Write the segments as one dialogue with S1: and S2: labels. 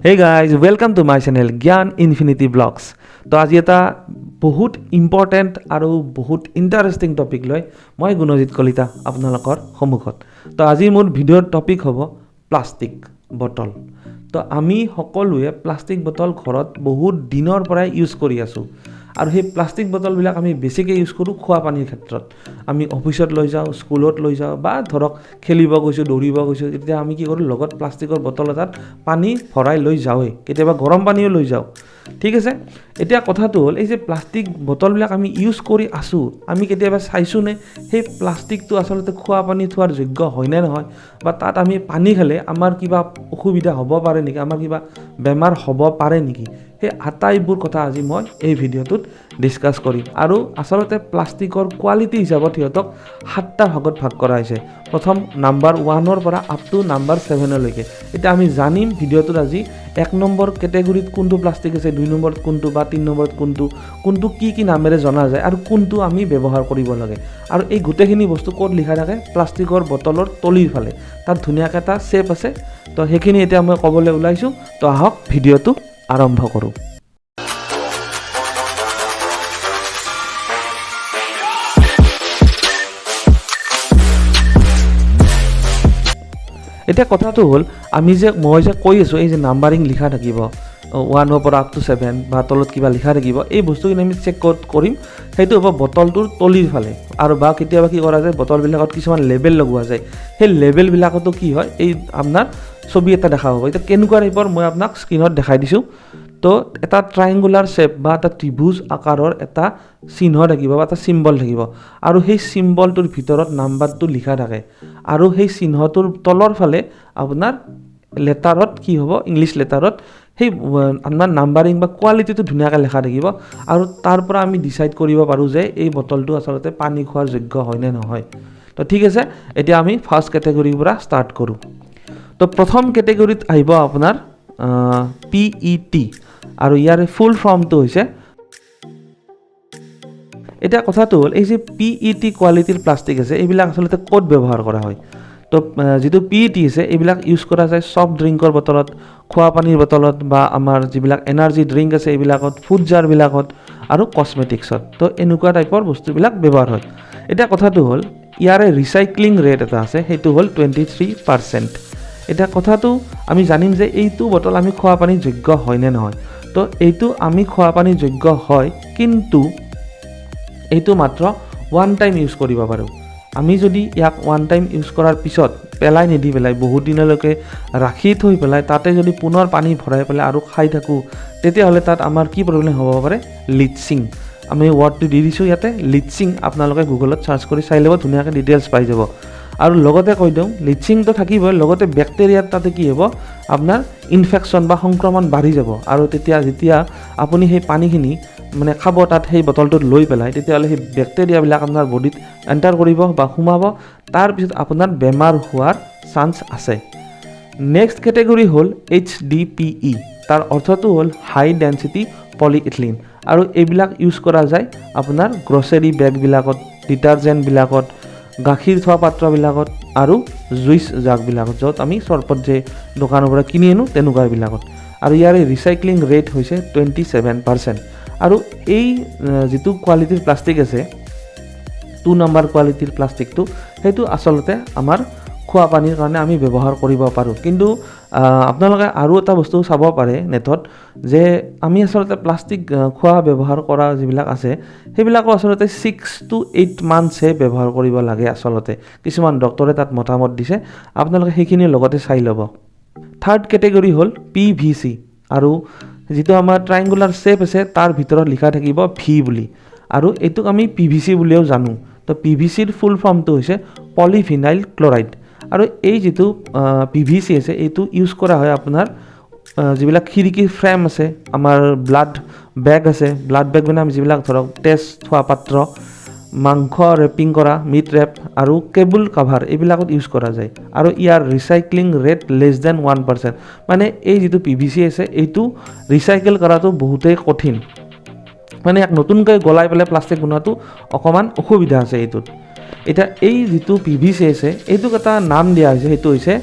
S1: Hey guys, welcome to my channel Gyan Infinity Vlogs. তো আজি এটা বহুত ইম্পৰ্টেণ্ট আৰু বহুত ইণ্টাৰেষ্টিং টপিক লৈ মই গুণজিৎ কলিতা আপোনালোকৰ সন্মুখত। তো আজি মোৰ ভিডিঅ'ৰ টপিক হ'ব প্লাষ্টিক বটল। তো আমি সকলোৱে প্লাষ্টিক বটল ঘৰত বহুত দিনৰ পৰাই ইউজ কৰি আছোঁ আৰু সেই প্লাষ্টিক বটলবিলাক আমি বেছিকৈ ইউজ কৰোঁ খোৱা পানীৰ ক্ষেত্ৰত। আমি অফিচত লৈ যাওঁ, স্কুলত লৈ যাওঁ বা ধৰক খেলিব গৈছোঁ, দৌৰিব গৈছোঁ, তেতিয়া আমি কি কৰোঁ লগত প্লাষ্টিকৰ বটল এটাত পানী ভৰাই লৈ যাওঁৱেই, কেতিয়াবা গৰম পানীও লৈ যাওঁ। ঠিক আছে, এতিয়া কথাটো হ'ল এই যে প্লাষ্টিক বটলবিলাক আমি ইউজ কৰি আছোঁ, আমি কেতিয়াবা চাইছোঁনে সেই প্লাষ্টিকটো আচলতে খোৱা পানী থোৱাৰ যোগ্য হয়নে নহয়, বা তাত আমি পানী খালে আমাৰ কিবা অসুবিধা হ'ব পাৰে নেকি, আমাৰ কিবা বেমাৰ হ'ব পাৰে নেকি, সেই আটাইবোৰ কথা আজি মই এই ভিডিঅ'টোত ডিছকাছ কৰিম। আৰু আচলতে প্লাষ্টিকৰ কোৱালিটি হিচাপত সিহঁতক 7টা ভাগত ভাগ কৰা হৈছে, প্ৰথম নাম্বাৰ 1ৰ পৰা আপ টু নাম্বাৰ 7লৈকে। এতিয়া আমি জানিম ভিডিঅ'টোত আজি 1 নম্বৰ কেটেগৰীত কোনটো প্লাষ্টিক আছে, 2 নম্বৰত কোনটো বা 3 নম্বৰত কোনটো কি নামেৰে জনা যায় আৰু কোনটো আমি ব্যৱহাৰ কৰিব লাগে। আৰু এই গোটেইখিনি বস্তু ক'ত লিখা থাকে, প্লাষ্টিকৰ বটলৰ তলিৰ ফালে, তাত ধুনীয়াকৈ এটা শ্বেপ আছে। তো সেইখিনি এতিয়া মই ক'বলৈ ওলাইছোঁ, তো আহক ভিডিঅ'টো আৰম্ভ কৰোঁ। এতিয়া কথাটো হ'ল মই যে কৈ আছোঁ এই যে নাম্বাৰিং লিখা থাকিব 1ৰ পৰা আপ টু 7 বা তলত কিবা লিখা থাকিব, এই বস্তুখিনি আমি চেক কৰিম। সেইটো হ'ব বটলটোৰ তলিৰ ফালে। আৰু বা কেতিয়াবা কি কৰা যায়, বটলবিলাকত কিছুমান লেবেল লগোৱা যায়, সেই লেবেলবিলাকতো কি হয়, এই আপোনাৰ ছবি এটা দেখা হ'ব। এতিয়া কেনেকুৱা টাইপৰ মই আপোনাক স্ক্ৰীণত দেখাই দিছোঁ। তো এটা ট্ৰাইংগুলাৰ শ্বেপ বা এটা ত্ৰিভুজ আকাৰৰ এটা চিহ্ন থাকিব বা এটা চিম্বল থাকিব, আৰু সেই চিম্বলটোৰ ভিতৰত নাম্বাৰটো লিখা থাকে, আৰু সেই চিহ্নটোৰ তলৰ ফালে আপোনাৰ লেটাৰত কি হ'ব, ইংলিছ লেটাৰত সেই আপোনাৰ নাম্বাৰিং বা কোৱালিটিটো ধুনীয়াকৈ লেখা থাকিব। আৰু তাৰ পৰা আমি ডিচাইড কৰিব পাৰোঁ যে এই বটলটো আচলতে পানী খোৱাৰ যোগ্য হয়নে নহয়। তো ঠিক আছে, এতিয়া আমি ফাৰ্ষ্ট কেটেগৰীৰ পৰা ষ্টাৰ্ট কৰোঁ। তো প্ৰথম কেটেগৰীত আহিব আপোনাৰ PET, আৰু ইয়াৰ ফুল ফৰ্মটো হৈছে, এতিয়া কথাটো হ'ল এই যে PET কোৱালিটিৰ প্লাষ্টিক আছে, এইবিলাক আচলতে ক'ত ব্যৱহাৰ কৰা হয়। তো যিটো PET আছে এইবিলাক ইউজ কৰা যায় ছফ্ট ড্ৰিংকৰ বটলত, খোৱা পানীৰ বটলত, বা আমাৰ যিবিলাক এনাৰ্জি ড্ৰিংক আছে এইবিলাকত, ফুড জাৰবিলাকত আৰু কছমেটিক্সত। তো এনেকুৱা টাইপৰ বস্তুবিলাক ব্যৱহাৰ হয়। এতিয়া কথাটো হ'ল ইয়াৰে ৰিচাইক্লিং ৰেট এটা আছে, সেইটো হ'ল 23%। এতিয়া কথাটো আমি জানিম যে এইটো বটল আমি খোৱা পানীৰ যোগ্য হয়নে নহয়। তো এইটো আমি খোৱা পানীৰ যোগ্য হয়, কিন্তু এইটো মাত্ৰ 1 টাইম ইউজ কৰিব পাৰোঁ। আমি যদি ইয়াক 1 টাইম ইউজ কৰাৰ পিছত পেলাই নিদি পেলাই বহুত দিনলৈকে ৰাখি থৈ পেলাই তাতে যদি পুনৰ পানী ভৰাই পেলাই আৰু খাই থাকোঁ, তেতিয়াহ'লে তাত আমাৰ কি প্ৰব্লেম হ'ব পাৰে, লিডছিং। আমি ৱৰ্ডটো দি দিছোঁ ইয়াতে, লিডছিং। আপোনালোকে গুগলত চাৰ্চ কৰি চাই ল'ব, ধুনীয়াকৈ ডিটেইলছ পাই যাব। আৰু লগতে কৈ দিওঁ, লিডছিংটো থাকিবই, লগতে বেক্টেৰিয়াৰ তাতে কি হ'ব, আপোনাৰ ইনফেকশ্যন বা সংক্ৰমণ বাঢ়ি যাব। আৰু যেতিয়া আপুনি সেই পানীখিনি মানে খাব তাত সেই বটলটোত লৈ পেলাই, তেতিয়াহ'লে সেই বেক্টেৰিয়াবিলাক আপোনাৰ বডিত এণ্টাৰ কৰিব বা সোমাব, তাৰপিছত আপোনাৰ বেমাৰ হোৱাৰ চান্স আছে। নেক্সট কেটেগৰী হ'ল HDPE, তাৰ অৰ্থটো হ'ল হাই ডেঞ্চিটি পলিইথিলিন, আৰু এইবিলাক ইউজ কৰা যায় আপোনাৰ গ্ৰ'চাৰী বেগবিলাকত, ডিটাৰজেণ্টবিলাকত, গাখীৰ থোৱা পাত্ৰবিলাকত আৰু জুইচ জাগবিলাকত, য'ত আমি চৰবত যে দোকানৰ পৰা কিনি আনোঁ তেনেকুৱাবিলাকত। আৰু ইয়াৰে ৰিচাইক্লিং ৰেট হৈছে 27%। আৰু এই যিটো কোৱালিটিৰ প্লাষ্টিক আছে, 2 নম্বৰ কোৱালিটিৰ প্লাষ্টিকটো, সেইটো আচলতে আমাৰ খোৱা পানীৰ কাৰণে আমি ব্যৱহাৰ কৰিব পাৰোঁ। কিন্তু আপোনালোকে আৰু এটা বস্তু চাব পাৰে নেটত, যে আমি আচলতে প্লাষ্টিক খোৱা ব্যৱহাৰ কৰা যিবিলাক আছে সেইবিলাকো আচলতে 6 to 8 মান্থছহে ব্যৱহাৰ কৰিব লাগে আচলতে। কিছুমান ডক্টৰে তাত মতামত দিছে, আপোনালোকে সেইখিনি লগতে চাই ল'ব। থাৰ্ড কেটেগৰী হ'ল PVC, আৰু যিটো আমাৰ ট্ৰাইংগুলাৰ শ্বেপ আছে তাৰ ভিতৰত লিখা থাকিব V বুলি, আৰু এইটোক আমি PVC বুলিও জানো। তো PVCৰ ফুল ফৰ্মটো হৈছে পলিভিনাইল ক্লৰাইড। আৰু এই যিটো PVC আছে এইটো ইউজ কৰা হয় আপোনাৰ যিবিলাক খিৰিকীৰ ফ্ৰেম আছে, আমাৰ ব্লাড বেগ আছে, ব্লাড বেগ মানে আমি যিবিলাক ধৰক তেজ থোৱা পাত্ৰ, মাংস ৰেপিং কৰা, মিট ৰেপ, আৰু কেবুল কাভাৰ, এইবিলাকত ইউজ কৰা যায়। আৰু ইয়াৰ ৰিচাইক্লিং ৰেট লেছ দেন 1%। মানে এই যিটো PVC আছে এইটো ৰিচাইকেল কৰাটো বহুতেই কঠিন, মানে ইয়াক নতুনকৈ গলাই পেলাই প্লাষ্টিক বনোৱাটো অকণমান অসুবিধা আছে এইটোত। এতিয়া এই যিটো PVC আছে এইটোক এটা নাম দিয়া হৈছে, সেইটো হৈছে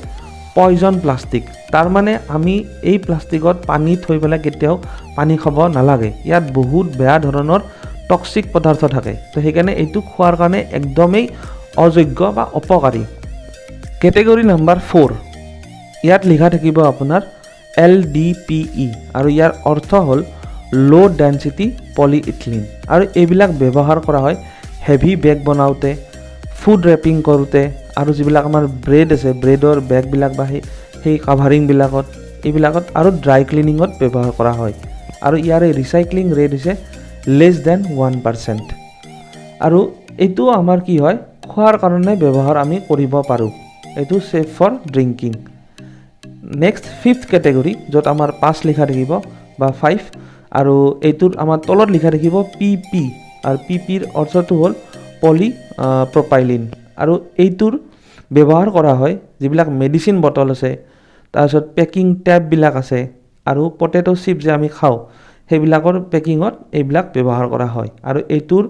S1: পয়জন প্লাষ্টিক। তাৰ মানে আমি এই প্লাষ্টিকত পানী থৈ পেলাই কেতিয়াও পানী খাব নালাগে। ইয়াত বহুত বেয়া ধৰণৰ টক্সিক পদাৰ্থ থাকে। তো সেইকাৰণে এইটো খোৱাৰ কাৰণে একদমেই অযোগ্য বা অপকাৰী। কেটেগৰী নাম্বাৰ 4, ইয়াত লিখা থাকিব আপোনাৰ LDPE আৰু ইয়াৰ অৰ্থ হ'ল লো ডেন্সিটি পলিইথিলিন। আৰু এইবিলাক ব্যৱহাৰ কৰা হয় হেভি বেগ বনাওঁতে, ফুড ৰেপিং কৰোঁতে, আৰু যিবিলাক আমাৰ ব্ৰেড আছে ব্ৰেডৰ বেগবিলাক বা সেই কাভাৰিংবিলাকত এইবিলাকত আৰু ড্ৰাই ক্লিনিঙত ব্যৱহাৰ কৰা হয়। আৰু ইয়াৰে ৰিচাইক্লিং ৰেট হৈছে <1%। আৰু এইটো আমাৰ কি হয়, খোৱাৰ কাৰণে ব্যৱহাৰ আমি কৰিব পাৰোঁ। এইটো safe for drinking. Next 5th category, য'ত আমাৰ 5 লিখা থাকিব বা 5, আৰু এইটোৰ আমাৰ তলত লিখা থাকিব PP, আৰু PPৰ অৰ্থটো হ'ল পলি প্ৰপাইলিন। আৰু এইটোৰ ব্যৱহাৰ কৰা হয় যিবিলাক মেডিচিন বটল আছে, তাৰপিছত পেকিং টেপবিলাক আছে, আৰু পটেটো চিপ যে আমি খাওঁ সেইবিলাকৰ পেকিঙত এইবিলাক ব্যৱহাৰ কৰা হয়। আৰু এইটোৰ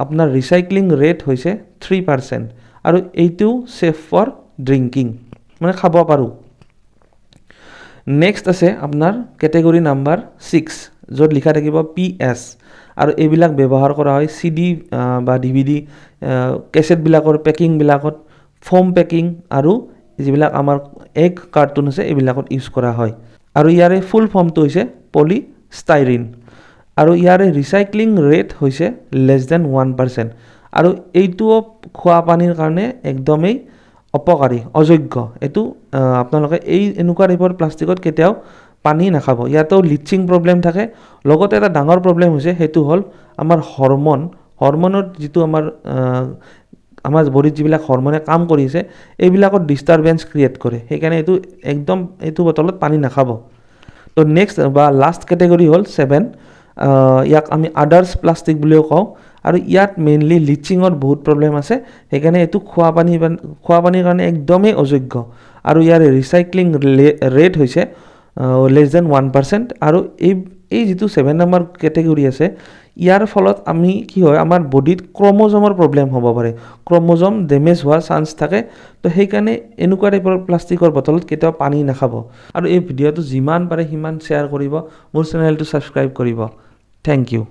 S1: আপোনাৰ ৰিচাইক্লিং ৰেট হৈছে 3%। আৰু এইটো ছেফ ফৰ ড্ৰিংকিং, মানে খাব পাৰোঁ। নেক্সট আছে আপোনাৰ কেটেগৰী নাম্বাৰ 6, য'ত লিখা থাকিব PS, আৰু এইবিলাক ব্যৱহাৰ কৰা হয় CD বা DVD কেছেটবিলাকৰ পেকিংবিলাকত, ফোম পেকিং, আৰু যিবিলাক আমাৰ এগ কাৰ্টুন আছে এইবিলাকত ইউজ কৰা হয়। আৰু ইয়াৰে ফুল ফৰ্মটো হৈছে পলিষ্টাইৰিন। আৰু ইয়াৰে ৰিচাইক্লিং ৰেট হৈছে <1%। আৰু এইটোও খোৱা পানীৰ কাৰণে একদমেই অপকাৰী, অযোগ্য। এইটো আপোনালোকে এনেকুৱা টাইপৰ প্লাষ্টিকত কেতিয়াও পানী নাখাব। ইয়াতো লিচিং প্ৰব্লেম থাকে। লগতে এটা ডাঙৰ প্ৰব্লেম হৈছে, সেইটো হ'ল আমাৰ হৰমনৰ যিটো আমাৰ বডিত যিবিলাক হৰমনে কাম কৰিছে এইবিলাকত ডিষ্টাৰবেঞ্চ ক্ৰিয়েট কৰে। সেইকাৰণে এইটো বটলত পানী নাখাব। তো নেক্সট বা লাষ্ট কেটেগৰী হ'ল 7, ইয়াক আমি আদাৰ্ছ প্লাষ্টিক বুলিও কওঁ। আৰু ইয়াত মেইনলি লিচিঙৰ বহুত প্ৰব্লেম আছে। সেইকাৰণে এইটো খোৱা পানীৰ কাৰণে একদমেই অযোগ্য। আৰু ইয়াৰ ৰিচাইক্লিং ৰেট হৈছে <1%। আৰু এই যিটো 7 নম্বৰ কেটেগৰী আছে, ইয়াৰ ফলত আমি কি হয়, আমাৰ বডিত ক্ৰম'জমৰ প্ৰব্লেম হ'ব পাৰে, ক্ৰম'জম ডেমেজ হোৱাৰ চান্স থাকে। তো সেইকাৰণে এনেকুৱা টাইপৰ প্লাষ্টিকৰ বটলত কেতিয়াও পানী নাখাব। আৰু এই ভিডিঅ'টো যিমান পাৰে সিমান শ্বেয়াৰ কৰিব, মোৰ চেনেলটো ছাবস্ক্ৰাইব কৰিব। Thank U.